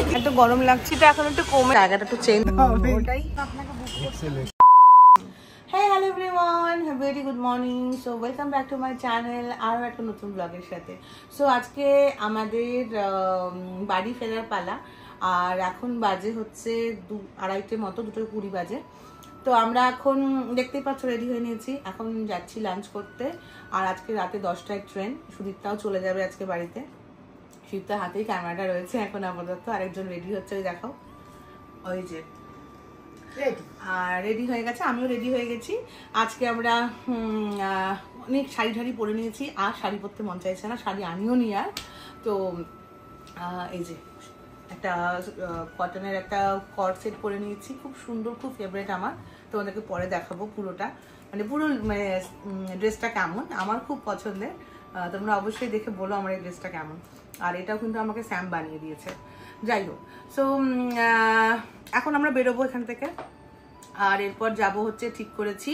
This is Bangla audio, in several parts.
একটু গরম লাগছে, এটা এখন একটু কমে, জায়গাটা একটু চেঞ্জ হবে। ওটাই আপনাকে বুক করতে। Hey, hello everyone, very good morning. So welcome back to my channel আরও একটা নতুন ব্লগের সাথে। সো আজকে আমাদের বাড়ি ফেরার পালা, আর এখন বাজে হচ্ছে 2-2:30 মতো, 2:20 বাজে। তো আমরা এখন দেখতেই পাচ্ছ রেডি হয়ে নিয়েছি, এখন যাচ্ছি লাঞ্চ করতে। আর আজকে রাতে 10টায় ট্রেন, সুদীপ্তাও চলে যাবে আজকে বাড়িতে। সুদীপ্তার হাতেই ক্যামেরাটা রয়েছে এখন আপাতত, আরেকজন রেডি হচ্ছে, ওই দেখো ওই যে আর রেডি হয়ে গেছে, আমিও রেডি হয়ে গেছি। আজকে আমরা অনেক শাড়ি ঠাড়ি পরে নিয়েছি, আর শাড়ি পরতে মন চাইছে না, শাড়ি আনিও নি আর। তো এই যে একটা কটনের একটা কট সেট পরে নিয়েছি, খুব সুন্দর, খুব ফেভারিট আমার। তোমাদেরকে পরে দেখাবো পুরোটা, মানে পুরো মানে ড্রেসটা কেমন, আমার খুব পছন্দের। তোমরা অবশ্যই দেখে বলো আমার এই ড্রেসটা কেমন। আর এটাও কিন্তু আমাকে স্যাম বানিয়ে দিয়েছে। যাই হোক, সো এখন আমরা বেরোবো এখান থেকে। আর এরপর যাব হচ্ছে, ঠিক করেছি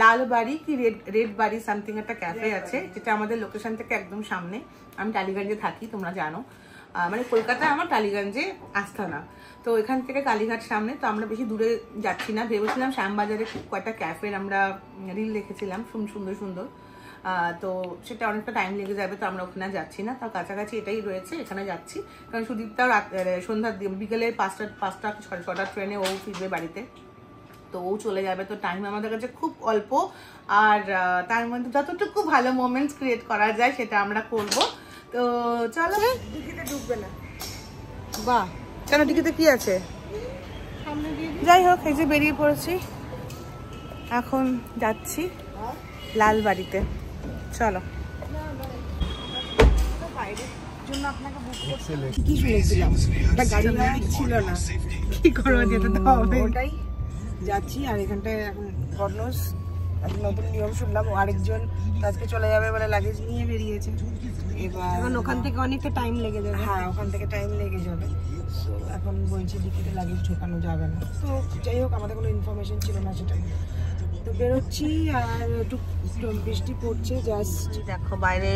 লালবাড়ি কি রেড বাড়ি সামথিং একটা ক্যাফে আছে, যেটা আমাদের লোকেশন থেকে একদম সামনে। আমি টালিগঞ্জে থাকি, তোমরা জানো, মানে কলকাতায় আমার টালিগঞ্জে আস্থানা। তো এখান থেকে কালীঘাট সামনে, তো আমরা বেশি দূরে যাচ্ছি না। ভেবেছিলাম শ্যামবাজারে কয়েকটা ক্যাফের আমরা রিল দেখেছিলাম, সুন্দর সুন্দর, তো সেটা অনেকটা টাইম লেগে যাবে, তো আমরা ওখানে যাচ্ছি না। তার কাছাকাছি এটাই রয়েছে, এখানে যাচ্ছি। কারণ সুদীপ্তাও সন্ধ্যার বিকেলে 5টা 6টার ট্রেনে ও ফিরবে বাড়িতে, তো ও চলে যাবে। তো টাইম আমাদের কাছে খুব অল্প, আর তার মধ্যে যতটুকু ভালো মোমেন্টস ক্রিয়েট করা যায় সেটা আমরা করব। তো চলো। ডিকিতে ঢুকবে না? বাহ, কেন, ডিকিতে কি আছে? যাই হোক, এই যে বেরিয়ে পড়েছি, এখন যাচ্ছি লালবাড়িতে। চলো। কি শুনেছিলাম, একটা গাড়ি ছিল না, কি করবো, যেতে তো হবে। ওটাই যাচ্ছি। আর এখানটায় এখন ফরনোস নতুন নিয়ম শুনলাম, আরেকজন আজকে চলে যাবে বলে লাগেজ নিয়ে বেরিয়েছে। এবার ওখান থেকে অনেকটা টাইম লেগে যাবে। হ্যাঁ, ওখান থেকে টাইম লেগে যাবে। তো এখন বলছি ডিকিতে লাগেজ ঢোকানো যাবে না। তো যাই হোক, আমাদের কোনো ইনফরমেশন ছিল না সেটা। তো বেরোচ্ছি, আর একটু বৃষ্টি পড়ছে, জাস্ট দেখো বাইরে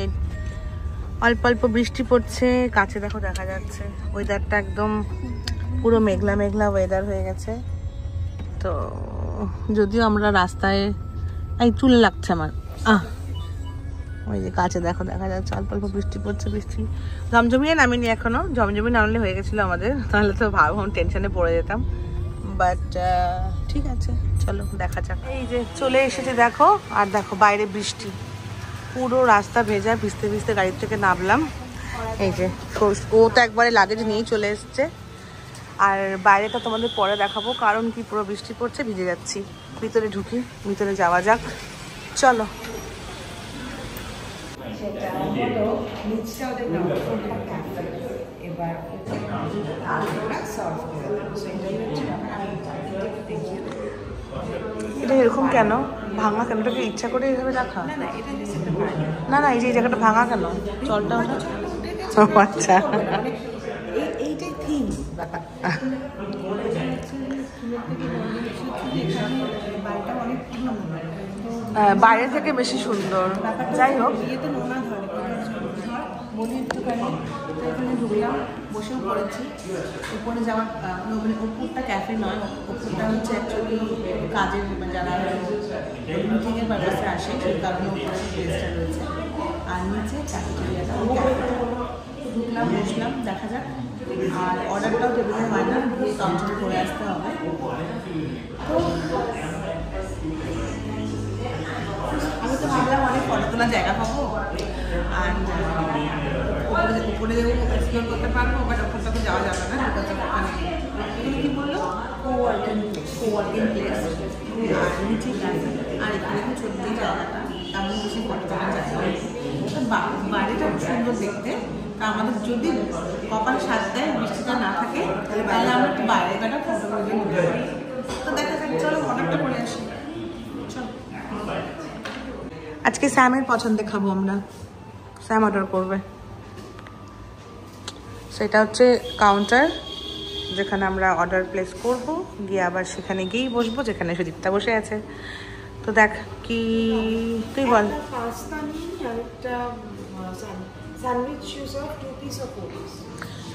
অল্প অল্প বৃষ্টি পড়ছে। কাছে দেখো দেখা যাচ্ছে ওয়েদারটা একদম পুরো মেঘলা মেঘলা ওয়েদার হয়ে গেছে। তো যদিও আমরা রাস্তায়, এই চুলে লাগছে আমার, ওই যে কাছে দেখো দেখা যাচ্ছে অল্প অল্প বৃষ্টি পড়ছে। বৃষ্টি জমজমিয়ে নামিনি এখনো, জমজমি নামলে হয়ে গেছিলো আমাদের, তাহলে তো ভাবলাম টেনশনে পড়ে যেতাম। বাট ঠিক আছে, চলো দেখা যাক। এই যে চলে এসেছে দেখো, আর দেখো বাইরে বৃষ্টি, পুরো রাস্তা ভেজা, ভিজতে ভিজতে গাড়ি থেকে নামলাম। এই যে ও তো একবারে লাগেজ নিয়েই চলে এসছে। আর বাইরেটা তোমাদের পরে দেখাবো, কারণ কি পুরো বৃষ্টি পড়ছে, ভিজে যাচ্ছি। ভিতরে ঢুকি, ভিতরে যাওয়া যাক, চলো। এটা এরকম কেন ভাঙা, কেন? এটাকে ইচ্ছা করে এইভাবে রাখা? না না, এই যে জায়গাটা ভাঙা কেন? জলটা আচ্ছা, এইটাই থিম। বাইরে থেকে বেশি সুন্দর। যাই হোক, ইয়েতে নোনা ধরে বলি একটুখানি। তো এখানে ঢুকলাম, বসেও পড়েছি। উপরে যাওয়ার উপরটা ক্যাফে নয়, উপরটা হচ্ছে অ্যাকচুয়ালি কাজের যারা মিটিংয়ের পারপাসে আসে, সেই কারণে উপরে প্লেসটা রয়েছে। আর নিচে ক্যাফেটেরিয়াটা, ঢুকলাম, বসলাম, দেখা যাক। আর অর্ডারটাও টেবিলে হয় না, গিয়ে কাউন্টারে করে আসতে হবে। তো আমি তো ভাবলাম অনেক ফটো তোলার জায়গা পাবো, আর উপরে এক্সপ্লোর করতে পারবো, বাট ওপরটা তো যাওয়া যাবে না। এগুলো কি বললো, কোওয়ার্কিং প্লেস, আর নিচে ক্যাফে, আর এখানে তো ছোট্ট জায়গাটা, তেমন বেশি ফটো তোলার জায়গা। তো বাড়িটা সুন্দর দেখতে। তা আমাদের যদি কপাল সাথ দেয়, বৃষ্টিটা না থাকে, তাহলে আমরা একটু বাইরে কাটা ফটো করে নিতে পারি। তো দেখা যাক, চলো অর্ডারটা করে আসি। আজকে স্যামের পছন্দে খাবো আমরা, স্যাম অর্ডার করবে। সেটা হচ্ছে কাউন্টার, যেখানে আমরা অর্ডার প্লেস করব, গিয়ে আবার সেখানে গিয়েই বসবো যেখানে সুদীপ্তা বসে আছে। তো দেখ কি তুই বল।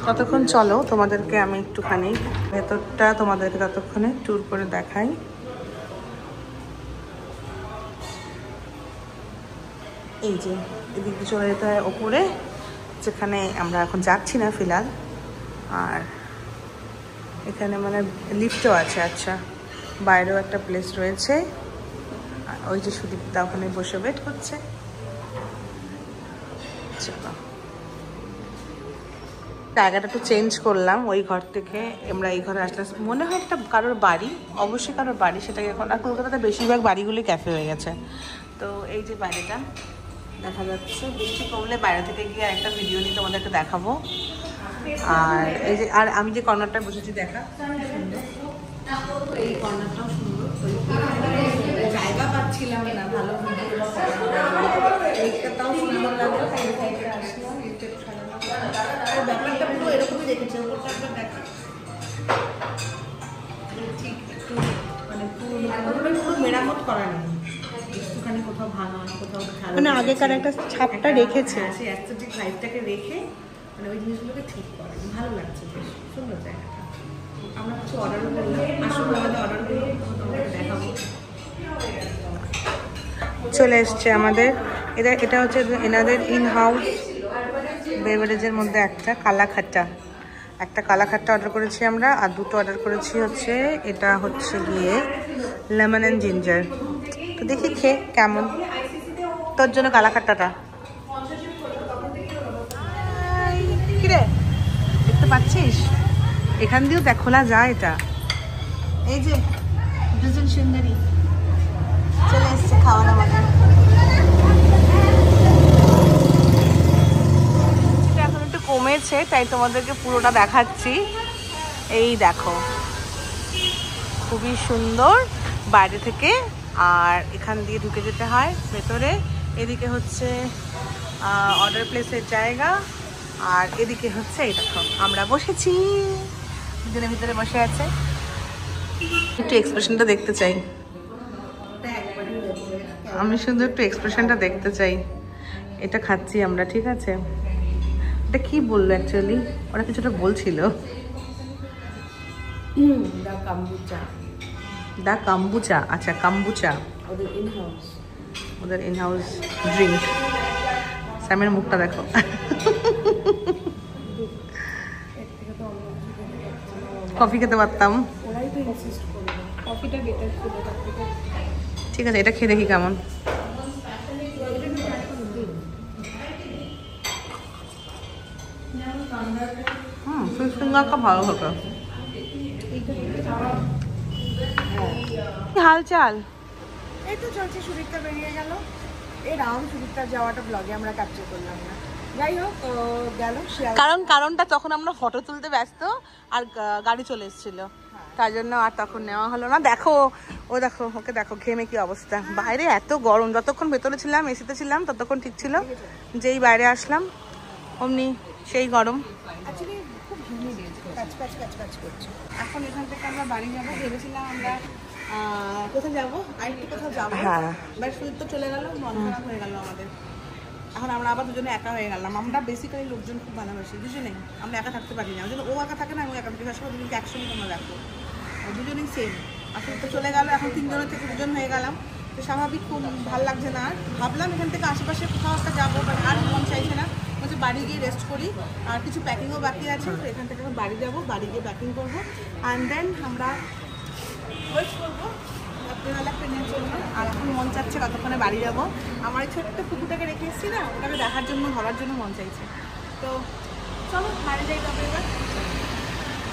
কতক্ষণ চলো, তোমাদেরকে আমি একটুখানি ভেতরটা তোমাদেরকে ততক্ষণে ট্যুর করে দেখাই। এই যে এদিকে চলে যেতে হয় ওপরে, যেখানে আমরা এখন যাচ্ছি না ফিলহাল। আর এখানে মানে লিফটও আছে। আচ্ছা, বাইরেও একটা প্লেস রয়েছে। আর ওই যে সুদীপদা ওখানে বসে ওয়েট করছে। চলো, জায়গাটা একটু চেঞ্জ করলাম। ওই ঘর থেকে আমরা এই ঘরে আসলে মনে হয় একটা কারোর বাড়ি, অবশ্যই কারোর বাড়ি। সেটাকে এখন আর কলকাতাতে বেশিরভাগ বাড়িগুলি ক্যাফে হয়ে গেছে। তো এই যে বাইরেটা দেখা যাচ্ছে, বৃষ্টি কমলে বাইরে থেকে গিয়ে একটা ভিডিও নিয়ে তোমাদেরকে দেখাবো। আর এই যে আর আমি যে কর্নারটা বসেছি দেখা, এই কর্নারটাও সুন্দর। জায়গা পাচ্ছিলাম না ভালো, এইটাও সুন্দর লাগলো। আর ব্যাপারটা পুরো এরকমই দেখেছে, ওপরটা একবার দেখা ঠিক একটু মানে পুরো মেরামত করা নেই, একটুখানি কোথাও ভাঙা, কোথাও মানে আগেকার একটা ছাপটা রেখেছে, সেই অ্যাস্থেটিক ভাইবটাকে রেখে মানে ওই জিনিসগুলোকে ঠিক করে। ভালো লাগছে, বেশ সুন্দর জায়গাটা। আমরা কিছু অর্ডারও করলাম, আসলে আমাদের অর্ডারগুলো তোমাকে দেখাবো। চলে এসছে আমাদের, এটা হচ্ছে এনাদের ইন হাউস বেভারেজের মধ্যে একটা কালাখাট্টা। একটা কালাখাট্টা অর্ডার করেছি আমরা, আর দুটো অর্ডার করেছি হচ্ছে এটা হচ্ছে গিয়ে লেমন অ্যান্ড জিঞ্জার। তো দেখি খেয়ে কেমন। তোর জন্য কালাখাট্টাটা কিরে দেখতে পাচ্ছিস, এখান দিয়েও দেখ খোলা যায় এটা। এই যে দুজন সুন্দরী চলে এসছে খাওয়ার আমাদের। এখন একটু কমেছে তাই তোমাদেরকে পুরোটা দেখাচ্ছি। এই দেখো, খুবই সুন্দর বাইরে থেকে। আর এখান দিয়ে ঢুকে যেতে হয় ভেতরে। এদিকে হচ্ছে অর্ডার প্লেসের জায়গা, আর এদিকে হচ্ছে এই দেখো আমরা বসেছি, দুজনের ভিতরে বসে আছে। একটু এক্সপ্রেশনটা দেখতে চাই, আমি শুধু একটু এক্সপ্রেশনটা দেখতে চাই। এটা খাচ্ছি আমরা, ঠিক আছে? এটা কি বললো অ্যাকচুয়ালি, ওরা কিছুটা বলছিল। দা কাম্বুচা, আচ্ছা কাম্বুচা ওদের ইনহাউস ড্রিঙ্ক। স্যামের মুখটা দেখো। কফি খেতে পারতাম, ঠিক আছে? এটা খেয়ে দেখি কেমন। ফিশ ফিঙ্গারটা ভালো হতো। হাল চাল এই তো চলছে। সুদীপ্তা বেরিয়ে গেল, এই রাউন্ড সুদীপ্তার যাওয়াটা ব্লগে আমরা ক্যাপচার করলাম না। যাই হোক, গেল কারণটা তখন আমরা ফটো তুলতে ব্যস্ত আর গাড়ি চলে এসেছিল, তার জন্য আর তখন নেওয়া হলো না। দেখো ও দেখো, ওকে দেখো ঘেমে কি অবস্থা। বাইরে এত গরম, যতক্ষণ ভেতরে ছিলাম এসিতে ছিলাম ততক্ষণ ঠিক ছিল, যেই বাইরে আসলাম অমনি সেই গরম। খুব ঘুমিয়ে দিয়েছে, এখন এখান থেকে আমরা বাড়ি যাবো। ভেবেছিলাম আমরা কোথায় যাবো, আরেকটু কোথাও যাবো, বাট সুদীপ তো চলে গেল, মন খারাপ হয়ে গেল আমাদের। এখন আমরা আবার দুজনে একা হয়ে গেলাম। আমরা বেসিক্যালি লোকজন খুব ভালোবাসি, দুজনেই। আমরা একা থাকতে পারি না, ও একা থাকে না, আমি একা থাকি। আসলে দুজনকে একসঙ্গে তোমরা রাখবো, দুজনেই সেম। আসলে তো চলে গেল, এখন তিনজনের থেকে দুজন হয়ে গেলাম, তো স্বাভাবিক খুব ভালো লাগছে না। আর ভাবলাম এখান থেকে আশেপাশে কোথাও একটা যাবো, বাট আর মন চাইছে না। বলছে বাড়ি গিয়ে রেস্ট করি, আর কিছু প্যাকিংও বাকি আছে। তো এখান থেকে আমরা বাড়ি যাবো, বাড়ি গিয়ে প্যাকিং করবো, অ্যান্ড দেন আমরা ওয়েট করবো ট্রেনের জন্য। আর এখন মন চাচ্ছে কতক্ষণে বাড়ি যাবো। আমার এই ছোট্ট কুকুরটাকে রেখে এসেছি না, ওটাকে দেখার জন্য, ধরার জন্য মন চাইছে। তো চলো বাড়ি যাই তবে। এবার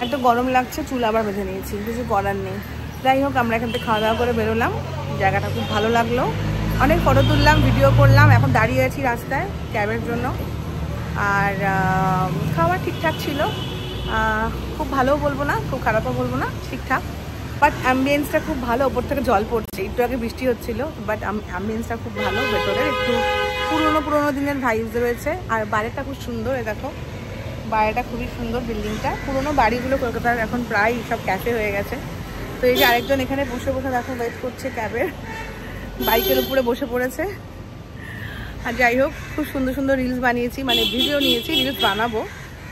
একটু গরম লাগছে, চুল আবার বেঁধে নিয়েছি, কিছু করার নেই। যাই হোক, আমরা এখান থেকে খাওয়া দাওয়া করে বেরোলাম। জায়গাটা খুব ভালো লাগলো, অনেক ফটো তুললাম, ভিডিও করলাম। এখন দাঁড়িয়ে আছি রাস্তায় ক্যাবের জন্য। আর খাওয়া ঠিকঠাক ছিল, খুব ভালোও বলবো না, খুব খারাপও বলবো না, ঠিকঠাক। বাট অ্যাম্বিয়েন্সটা খুব ভালো, ওপর থেকে জল পড়ছে, একটু আগে বৃষ্টি হচ্ছিল, বাট অ্যাম্বিয়েন্সটা খুব ভালো। ভেতরে একটু পুরোনো দিনের ভাইবস রয়েছে। আর বাইরেটা খুব সুন্দর, এ দেখো বাইরেটা খুবই সুন্দর। বিল্ডিংটা, পুরোনো বাড়িগুলো কলকাতার এখন প্রায় সব ক্যাফে হয়ে গেছে। তো এই যে আরেকজন এখানে বসে দেখো ওয়েট করছে ক্যাবের, বাইকের উপরে বসে পড়েছে। আর যাই হোক, খুব সুন্দর রিলস বানিয়েছি, মানে ভিডিও নিয়েছি, রিলস বানাবো।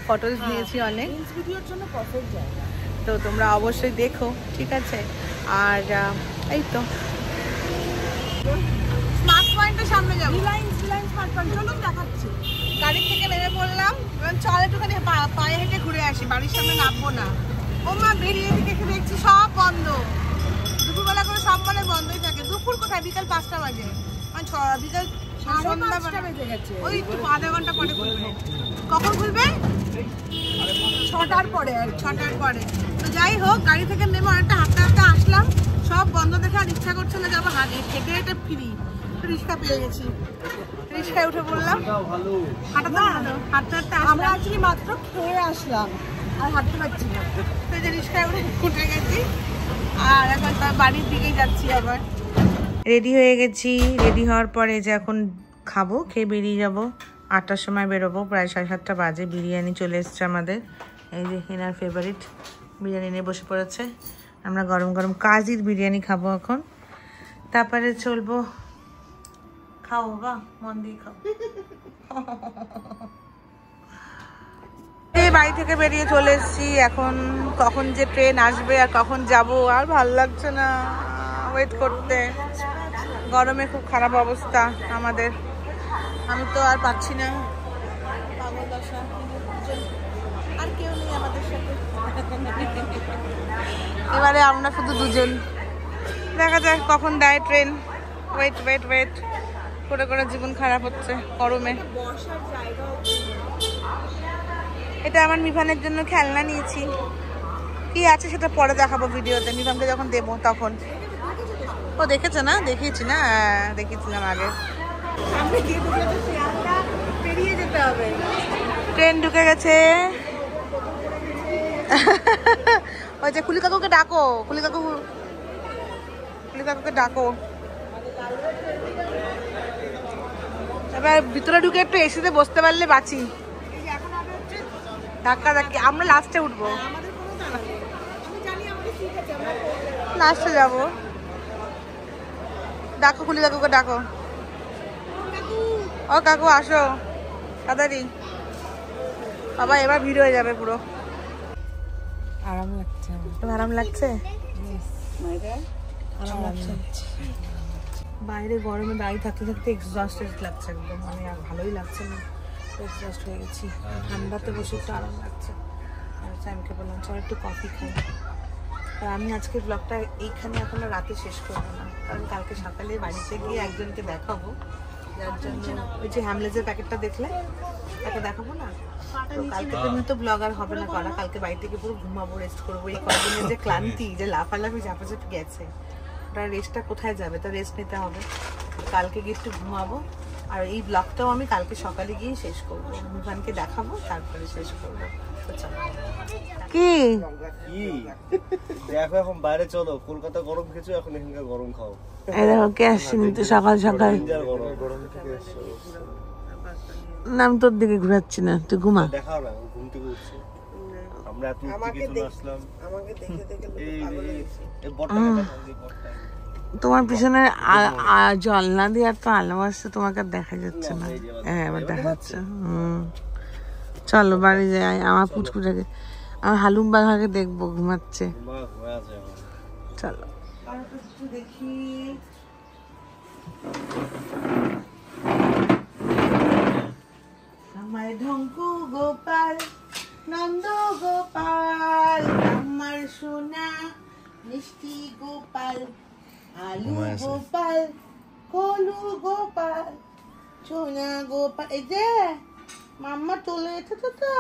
ফটোজ নিয়েছি অনেক, ভিডিওর জন্য পারফেক্ট জায়গা। তো তোমরা অবশ্যই দেখো, ঠিক আছে? আর এই তো স্মার্ট পয়েন্টের সামনে যাবো। রিলায়েন্স স্মার্ট পয়েন্ট, চলুন দেখাচ্ছি। গাড়ি থেকে নেমে পড়লাম, চল একটুখানি পায়ে হেঁটে ঘুরে আসি, বাড়ির সামনে নামবো না। ও মা, বেরিয়ে দিকে দেখছি সব বন্ধ, দুপুরবেলা করে সব মানে বন্ধই থাকে। দুপুর কোথায়, বিকাল 5টা বাজে, মানে বিকাল সন্ধ্যা বেজে গেছে, ওই একটু আধা ঘন্টা পরে খুলবে। কখন খুলবে? 6টার পরে, 6টার পরে। তো যাই হোক, গাড়ি থেকে নেমে অনেকটা হাঁটতে হাঁটতে আসলাম, সব বন্ধ দেখে আর ইচ্ছা করছে না যাবো, হেঁটে হেঁটে ফিরি। রিক্সা পেয়ে গেছি, রিক্সায় উঠে পড়লাম। হাঁটাতে হাঁটতে আমরা অ্যাকচুয়ালি মাত্র খেয়ে আসলাম, আর হাঁটতে পারছি না, তো যে রিক্সায় উঠে গেছি, আর এখন তার বাড়ির দিকেই যাচ্ছি আবার। রেডি হয়ে গেছি। রেডি হওয়ার পরে যে এখন খাবো, খেয়ে বেরিয়ে যাবো। 8টার সময় বেরোবো, প্রায় 7:30 বাজে। বিরিয়ানি চলে এসছে আমাদের, এই যে এনার ফেভারিট বিরিয়ানি নিয়ে বসে পড়েছে। আমরা গরম গরম কাজির বিরিয়ানি খাবো এখন, তারপরে চলবো। খাও বাবা, মন দিয়ে খাও। এই বাড়ি থেকে বেরিয়ে চলে এসেছি, এখন কখন যে ট্রেন আসবে আর কখন যাব আর ভাল লাগছে না ওয়েট করতে। গরমে খুব খারাপ অবস্থা আমাদের, আমি তো আর পাচ্ছি না, পাগল দশা। আর কেউ নেই আমাদের সাথে, এবারে আমরা শুধু দুজন। দেখা যাক কখন দেয় ট্রেন। ওয়েট ওয়েট ওয়েট করে করে জীবন খারাপ হচ্ছে গরমে। এটা আমার মিভানের জন্য খেলনা নিয়েছি, কি আছে সেটা পরে দেখাবো ভিডিওতে, মিভানকে যখন দেবো তখন। ও দেখেছে না? দেখিয়েছি না, দেখিয়েছিলাম আগে। ট্রেন ঢুকে গেছে। ওই যে কুলি কাকুকে ডাকো, কুলি কাকুকে ডাকো। এবার ভিতরে ঢুকে একটু এসিতে বসতে পারলে বাঁচি। ধাক্কা ধাক্কি, আমরা লাস্টে উঠবো, লাস্টে যাবো। ডাকো কুলি কাকুকে ডাকো। ও কাকু আসো তাড়াতাড়ি, বাবা এবার ভিড় হয়ে যাবে পুরো। আরাম লাগছে, আরাম লাগছে, বাইরে গরমে দাঁড়িয়ে থাকতে থাকতে এক্সস্টেড লাগছে একদম, মানে আর ভালোই লাগছে না, এক্সস্ট হয়ে গেছি। ঠান্ডাতে বসে একটু আরাম লাগছে। আমি বললাম চল একটু কফি খাই। আর আমি আজকের ব্লগটা এইখানে এখন রাতে শেষ করবো না, কারণ কালকে সকালে বাড়িতে গিয়ে একজনকে দেখাবো, যার জন্য ওই যে হ্যামলেজের প্যাকেটটা দেখলে তাকে দেখাবো না। তো কালকে তুমি তো ব্লগার হবে না করা, কালকে বাড়ি থেকে পুরো ঘুমাবো, রেস্ট করবো। এই কদিনের যে ক্লান্তি, যে লাফালাফি ঝাপাঝাপি গেছে, ওটার রেস্টটা কোথায় যাবে? তো রেস্ট নিতে হবে। কালকে গিয়ে একটু ঘুমাবো, আর এই ব্লগটাও আমি কালকে সকালে গিয়ে শেষ করবো, মিভানকে দেখাবো, তারপরে শেষ করবো। কি দেখো এখন বাইরে চলো, কলকাতা গরম খেয়েছো, এখন এখানকার গরম খাও। এই দেখো কে আসছে নিতে সকাল সকাল। না আমি তোর দিকে ঘুরাচ্ছি না, তুই ঘুমা। দেখাও না, ঘুম থেকে উঠছে। আমরা এত থেকে চলে আসলাম, আমাকে দেখে দেখে এই বড়টা তোমার পিছনে জল না দিয়ে আর তো আলো আসছে, তোমাকে আর দেখা যাচ্ছে না। হ্যাঁ এবার দেখা যাচ্ছে। চলো বাড়ি যাই, আমার পুচকুটাকে, আমার হালুম বাঘাকে দেখবো ঘুমাচ্ছে। চলো দেখি। আমার ঢঙ্কু গোপাল, নন্দ গোপাল, আমার সোনা মিষ্টি গোপাল, আলু গোপাল, কলু গোপাল, সোনা গোপাল। এই যে মাম্মা চলে এসেছে তো।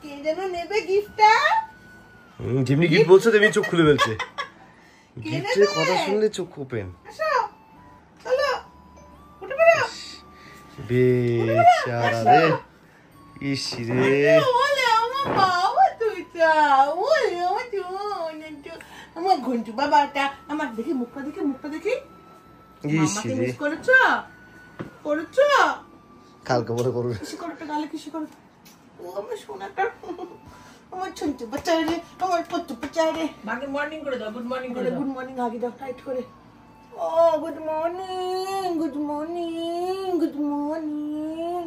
কে যেন নেবে গিফটটা? যেমনি গিফট বলছো তেমনি চোখ খুলে ফেলছে। গিফটের কথা শুনলে চোখ ওপেন। আসো চলো, উঠে পড়ো। বেচারা রে, ইস রে, ওলে আমার বাবা, তুই যা, ওলে আমার জোন, আমার ঘন্টু বাবাটা, আমার দেখি মুখটা, দেখি মুখটা, দেখি। ইস রে, মিস করেছো, করেছো কালকে বলে করবে। কিসে করো, কালে কিসে করো। ও আমার সোনাটা, আমার ছুনছু বাচ্চা রে, আমার পত্তু বাচ্চা রে। মাকে মর্নিং করে দাও, গুড মর্নিং করে দাও। গুড মর্নিং হাগি দাও টাইট করে। ও good morning, good morning, good morning.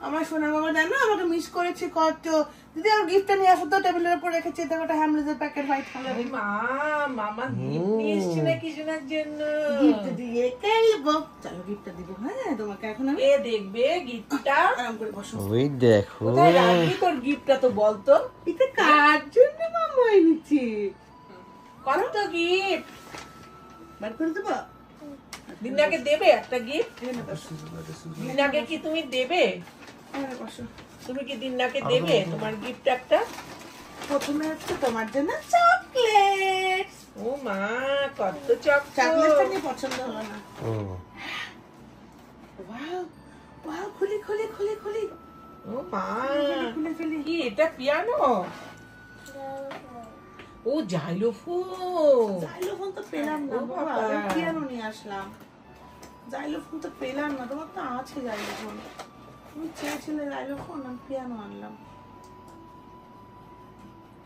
আমার সোনা বাবা জানো আমাকে মিস করেছে কত। দিদি আমার গিফটটা নিয়ে আসো তো, টেবিলের উপর রেখেছি। এটা একটা হ্যামলেসের প্যাকেট হোয়াইট কালার। মা মামা গিফট নিয়ে এসেছে নাকি শোনার জন্য? গিফট দিয়ে খেলবো। চলো গিফটটা দিব। হ্যাঁ তোমাকে এখন আমি এ দেখবে গিফটটা। আরাম করে বসো। ওই দেখো কোথায় রাখবি তোর গিফটটা তো বলতো? এটা কার জন্য মামা এনেছি? কত গিফট বার করে দেবো। দিনাকে দেবে একটা গিফট? দিনাকে কি তুমি দেবে? বসো। তুমি কি দিনাকে দেবে তোমার গিফট একটা? প্রথমে হচ্ছে তোমার জন্য চকলেট। ও মা কত চকলেট। চকলেটটা নিয়ে পছন্দ হলো না। ও ওয়াও ওয়াও, খুলি খুলি খুলি খুলি ও মা খুলে ফেলি। কি এটা পিয়ানো? ও জাইলোফোন। জাইলোফোন তো পেলাম না ও বাবা, বাবা। পিয়ানো নিয়ে আসলাম। জাইলোফোন তো পেলাম না, তোমার তো আছে জাইলোফোন। তুমি চেয়েছিলে জাইলোফোন, আমি পিয়ানো আনলাম।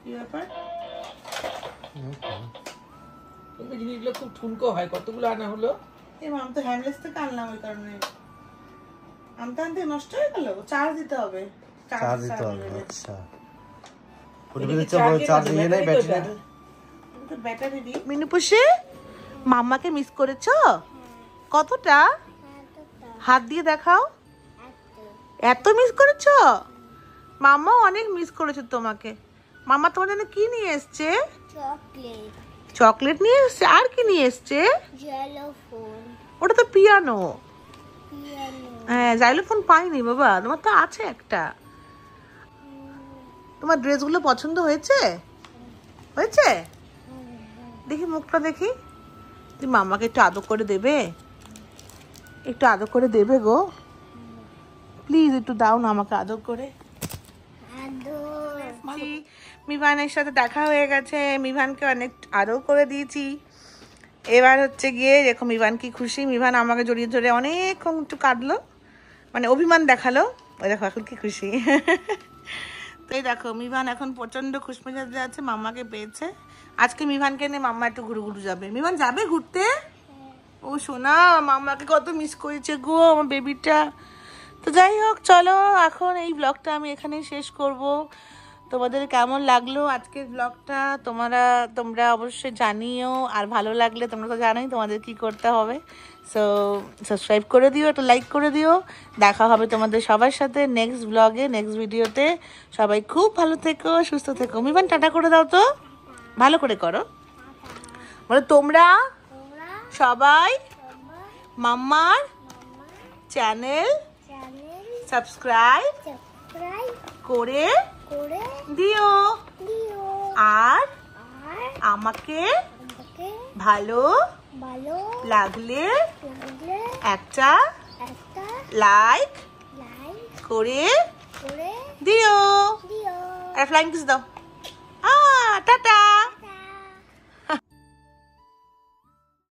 কি ব্যাপার? কিন্তু জিনিসগুলো খুব ঠুনকো হয়। কতগুলো আনা হলো? এই মাম তো হ্যান্ডলেস থেকে আনলাম, ওই কারণে আনতে আনতে নষ্ট হয়ে গেল। চার্জ দিতে হবে। চার্জ দিতে হবে। আচ্ছা ব্যাটারি দি। মিনু পুষি, মাম্মাকে মিস করেছো কতটা? হাত দিয়ে দেখাও। এত মিস করেছো? মাম্মা অনেক মিস করেছে তোমাকে। মাম্মা তোমার জন্য কি নিয়ে এসছে? চকলেট, চকলেট নিয়ে এসছে। আর কি নিয়ে এসছে? জাইলোফোন, ওটা তো পিয়ানো। পিয়ানো, হ্যাঁ, জাইলোফোন পাইনি বাবা, তোমার তো আছে একটা। তোমার ড্রেসগুলো পছন্দ হয়েছে? হয়েছে? দেখি মুখটা দেখি। তুমি মাম্মাকে একটু আদর করে দেবে? একটু আদর করে দেবে গো? প্লিজ একটু দাও না আমাকে আদর করে। আদর, মিভানের সাথে দেখা হয়ে গেছে। মিভানকে অনেক আদর করে দিয়েছি। এবার হচ্ছে গিয়ে দেখো মিভান কি খুশি। মিভান আমাকে জড়িয়ে ধরে অনেকক্ষণ একটু কাঁদলো, মানে অভিমান দেখালো। ওই দেখো এখন কি খুশি। তো এই দেখো মিভান এখন প্রচন্ড খুশমিজাজে আছে, মাম্মাকে পেয়েছে। আজকে মিভানকে নিয়ে মাম্মা একটু ঘুরু ঘুরু যাবে। মিভান যাবে ঘুরতে? ও সোনা, মাম্মাকে কত মিস করেছে গো আমার বেবিটা। তো যাই হোক, চলো এখন এই ব্লগটা আমি এখানেই শেষ করব। তোমাদের কেমন লাগলো আজকের ব্লগটা তোমরা অবশ্যই জানিও। আর ভালো লাগলে তোমরা তো জানোই তোমাদের কি করতে হবে। সো সাবস্ক্রাইব করে দিও, একটা লাইক করে দিও। দেখা হবে তোমাদের সবার সাথে নেক্সট ব্লগে, নেক্সট ভিডিওতে। সবাই খুব ভালো থেকো, সুস্থ থেকো। মিভান টাটা করে দাও তো, ভালো করে করো। বলো তোমরা সবাই মাম্মার চ্যানেল সাবস্ক্রাইব করে দিও। আর আমাকে ভালো লাগলে একটা লাইক করে দিও। আর ফ্লাইং কিস দাও। টাটা।